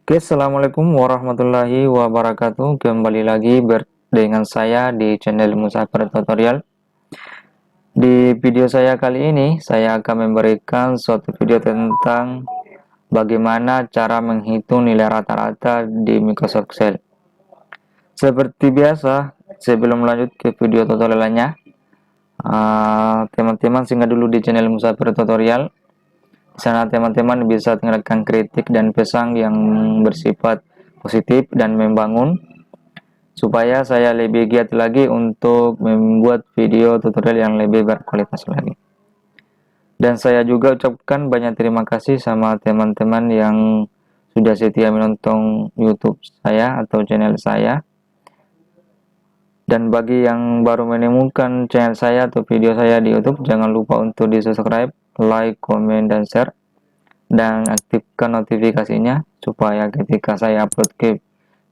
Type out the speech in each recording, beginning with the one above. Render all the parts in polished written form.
Oke, assalamualaikum warahmatullahi wabarakatuh. Kembali lagi dengan saya di channel Musafir Tutorial. Di video saya kali ini, saya akan memberikan suatu video tentang bagaimana cara menghitung nilai rata-rata di Microsoft Excel. Seperti biasa, sebelum lanjut ke video tutorialnya, teman-teman singgah dulu di channel Musafir Tutorial. Di sana teman-teman bisa tinggalkan kritik dan pesan yang bersifat positif dan membangun, supaya saya lebih giat lagi untuk membuat video tutorial yang lebih berkualitas lagi. Dan saya juga ucapkan banyak terima kasih sama teman-teman yang sudah setia menonton YouTube saya atau channel saya. Dan bagi yang baru menemukan channel saya atau video saya di YouTube, jangan lupa untuk di subscribe, like, komen, dan share, dan aktifkan notifikasinya supaya ketika saya upload ke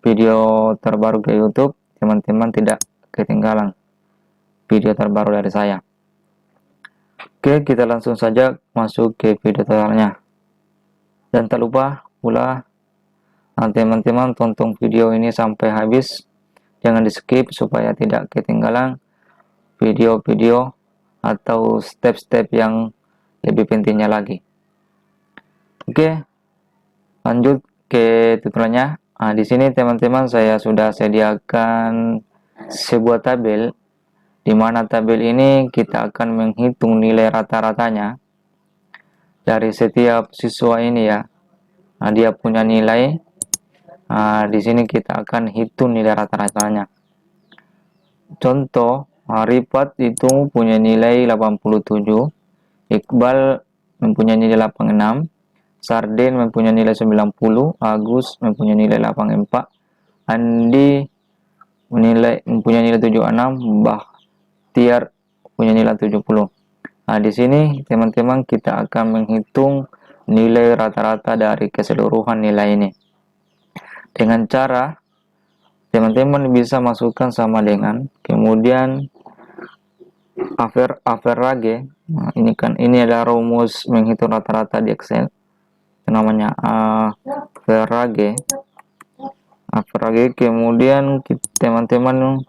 video terbaru ke YouTube, teman-teman tidak ketinggalan video terbaru dari saya. Oke, kita langsung saja masuk ke video tutorialnya. Dan tak lupa pula, teman-teman tonton video ini sampai habis, jangan di skip supaya tidak ketinggalan video-video atau step-step yang lebih pentingnya lagi. Oke, lanjut ke tutorialnya. Di sini teman-teman saya sudah sediakan sebuah tabel, di mana tabel ini kita akan menghitung nilai rata-ratanya dari setiap siswa ini ya. Dia punya nilai. Di sini kita akan hitung nilai rata-ratanya. Contoh, Rifat itu punya nilai 87, Iqbal mempunyai nilai 86, Sarden mempunyai nilai 90, Agus mempunyai nilai 84, Andi mempunyai nilai 76, Bahtiar punya nilai 70. Di sini teman-teman kita akan menghitung nilai rata-rata dari keseluruhan nilai ini. Dengan cara teman-teman bisa masukkan sama dengan, kemudian average. Ini adalah rumus menghitung rata-rata di Excel. Namanya average. Kemudian teman-teman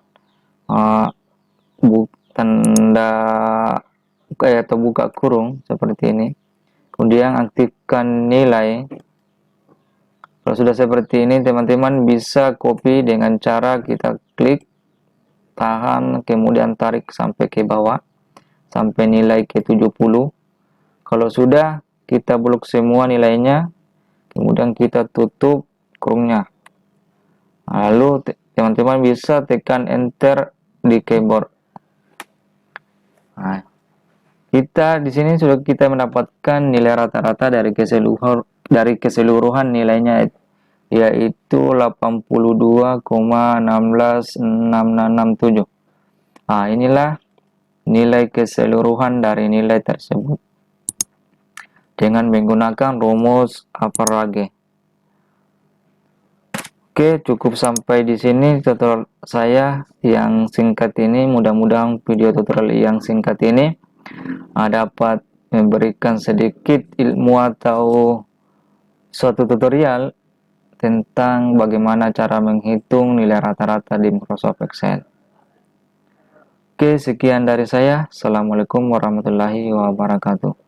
tanda atau buka kurung seperti ini. Kemudian aktifkan nilai. Kalau sudah seperti ini, teman-teman bisa copy dengan cara kita klik, tahan, kemudian tarik sampai ke bawah, sampai nilai ke 70. Kalau sudah, kita blok semua nilainya, kemudian kita tutup kurungnya. Lalu teman-teman bisa tekan enter di keyboard. Kita di sini sudah kita mendapatkan nilai rata-rata dari keseluruhan nilainya, yaitu 82,16667. Inilah nilai keseluruhan dari nilai tersebut dengan menggunakan rumus average. Oke, cukup sampai di sini tutorial saya yang singkat ini. Mudah-mudahan video tutorial yang singkat ini dapat memberikan sedikit ilmu atau suatu tutorial tentang bagaimana cara menghitung nilai rata-rata di Microsoft Excel. Oke, sekian dari saya. Assalamualaikum warahmatullahi wabarakatuh.